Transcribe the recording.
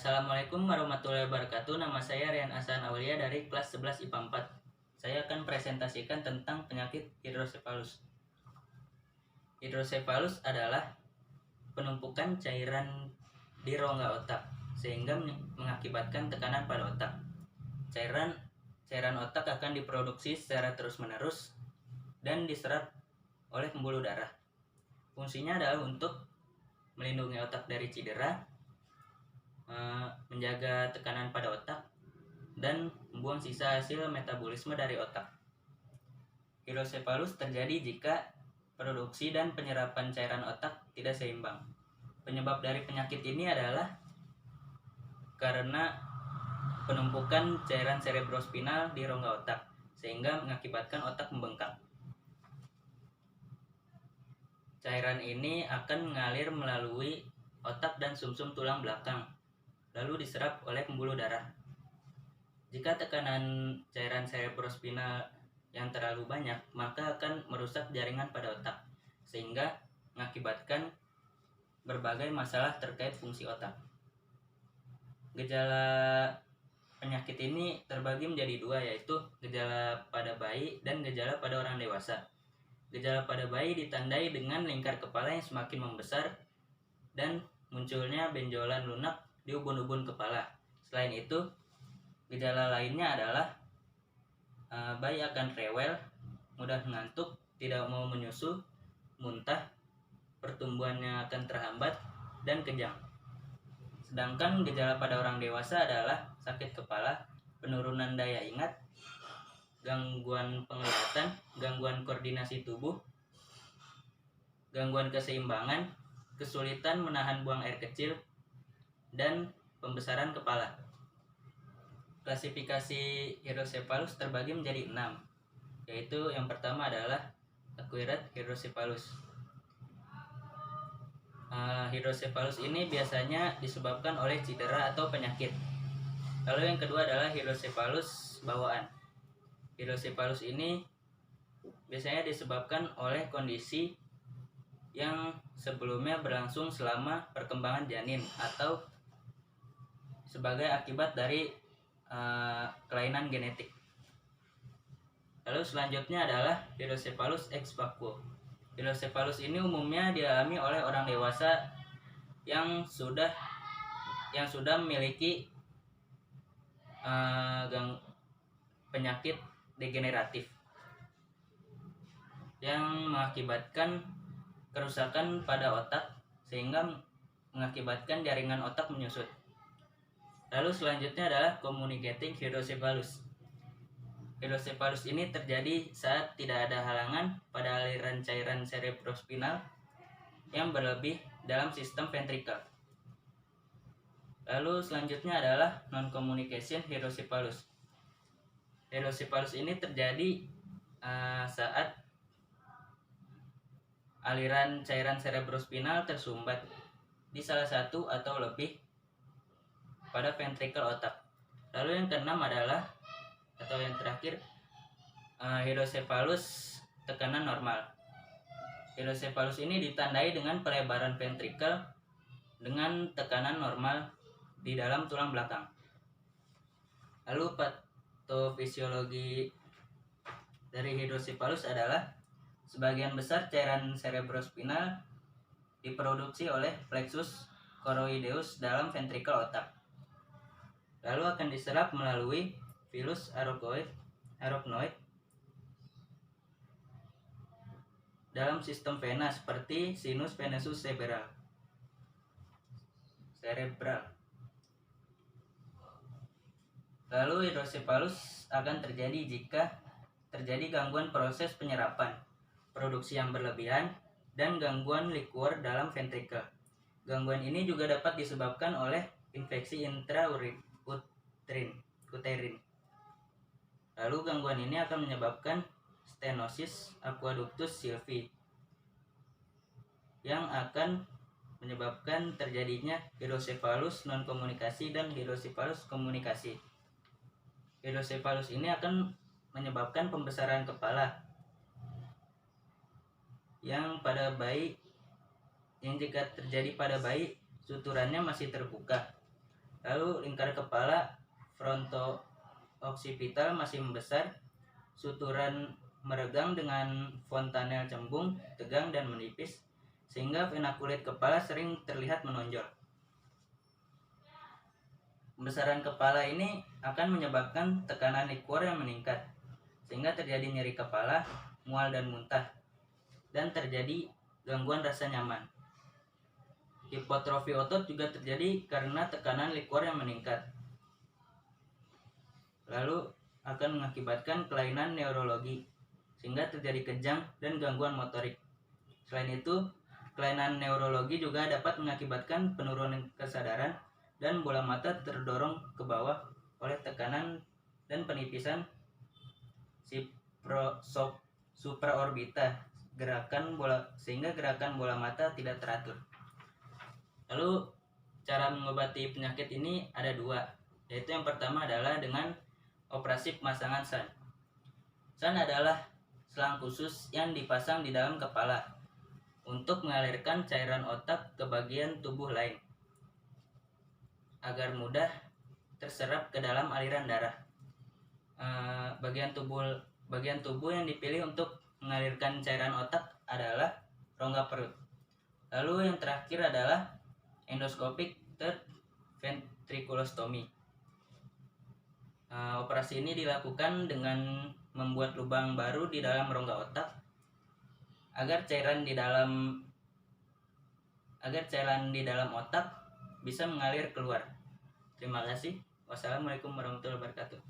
Assalamualaikum warahmatullahi wabarakatuh. Nama saya Rian Hasan Aulia dari kelas 11 IPA 4. Saya akan presentasikan tentang penyakit hidrosefalus. Hidrosefalus adalah penumpukan cairan di rongga otak sehingga mengakibatkan tekanan pada otak. Cairan otak akan diproduksi secara terus-menerus dan diserap oleh pembuluh darah. Fungsinya adalah untuk melindungi otak dari cedera, menjaga tekanan pada otak, dan membuang sisa hasil metabolisme dari otak. Hidrosefalus terjadi jika produksi dan penyerapan cairan otak tidak seimbang. Penyebab dari penyakit ini adalah karena penumpukan cairan cerebrospinal di rongga otak sehingga mengakibatkan otak membengkak. Cairan ini akan mengalir melalui otak dan sumsum tulang belakang, lalu diserap oleh pembuluh darah. Jika tekanan cairan cerebrospinal yang terlalu banyak, maka akan merusak jaringan pada otak, sehingga mengakibatkan berbagai masalah terkait fungsi otak. Gejala penyakit ini terbagi menjadi dua, yaitu gejala pada bayi dan gejala pada orang dewasa. Gejala pada bayi ditandai dengan lingkar kepala yang semakin membesar dan munculnya benjolan lunak di ubun-ubun kepala. Selain itu, gejala lainnya adalah bayi akan rewel, mudah ngantuk, tidak mau menyusu, muntah, pertumbuhannya akan terhambat, dan kejang. Sedangkan gejala pada orang dewasa adalah sakit kepala, penurunan daya ingat, gangguan penglihatan, gangguan koordinasi tubuh, gangguan keseimbangan, kesulitan menahan buang air kecil, dan pembesaran kepala. Klasifikasi hidrosefalus terbagi menjadi 6, yaitu yang pertama adalah acquired hidrosefalus. Hidrosefalus ini biasanya disebabkan oleh cedera atau penyakit. Lalu yang kedua adalah hidrosefalus bawaan. Hidrosefalus ini biasanya disebabkan oleh kondisi yang sebelumnya berlangsung selama perkembangan janin atau sebagai akibat dari kelainan genetik. Lalu selanjutnya adalah hidrosefalus ex vacuo. Hidrosefalus ini umumnya dialami oleh orang dewasa yang sudah memiliki penyakit degeneratif yang mengakibatkan kerusakan pada otak sehingga mengakibatkan jaringan otak menyusut. Lalu selanjutnya adalah communicating hidrosefalus. Hidrosefalus ini terjadi saat tidak ada halangan pada aliran cairan cerebrospinal yang berlebih dalam sistem ventrikel. Lalu selanjutnya adalah non-communication hidrosefalus. Hidrosefalus ini terjadi saat aliran cairan cerebrospinal tersumbat di salah satu atau lebih pada ventrikel otak. Lalu yang keenam adalah atau yang terakhir hidrosefalus tekanan normal. Hidrosefalus ini ditandai dengan pelebaran ventrikel dengan tekanan normal di dalam tulang belakang. Lalu patofisiologi dari hidrosefalus adalah sebagian besar cairan cerebrospinal diproduksi oleh plexus choroideus dalam ventrikel otak. Lalu akan diserap melalui filus arachnoid dalam sistem vena seperti sinus venosus cerebral. Lalu hidrosefalus akan terjadi jika terjadi gangguan proses penyerapan, produksi yang berlebihan, dan gangguan liquor dalam ventrikel. Gangguan ini juga dapat disebabkan oleh infeksi intrauterin. Lalu gangguan ini akan menyebabkan stenosis aqueductus sylvii yang akan menyebabkan terjadinya hidrosefalus non-komunikasi dan hidrosefalus komunikasi. Hidrosefalus ini akan menyebabkan pembesaran kepala yang jika terjadi pada bayi suturannya masih terbuka. Lalu lingkar kepala fronto-occipital masih membesar, suturan meregang dengan fontanel cembung, tegang dan menipis, sehingga vena kulit kepala sering terlihat menonjol. Pembesaran kepala ini akan menyebabkan tekanan liquor yang meningkat, sehingga terjadi nyeri kepala, mual dan muntah, dan terjadi gangguan rasa nyaman. Hipotrofi otot juga terjadi karena tekanan liquor yang meningkat. Lalu akan mengakibatkan kelainan neurologi, sehingga terjadi kejang dan gangguan motorik. Selain itu, kelainan neurologi juga dapat mengakibatkan penurunan kesadaran dan bola mata terdorong ke bawah oleh tekanan dan penipisan supraorbita, sehingga gerakan bola mata tidak teratur. Lalu cara mengobati penyakit ini ada dua, yaitu yang pertama adalah dengan operasi pemasangan SAN. SAN adalah selang khusus yang dipasang di dalam kepala untuk mengalirkan cairan otak ke bagian tubuh lain agar mudah terserap ke dalam aliran darah. Bagian tubuh yang dipilih untuk mengalirkan cairan otak adalah rongga perut. Lalu yang terakhir adalah endoscopic third ventriculostomy. Operasi ini dilakukan dengan membuat lubang baru di dalam rongga otak agar cairan di dalam otak bisa mengalir keluar. Terima kasih. Wassalamualaikum warahmatullahi wabarakatuh.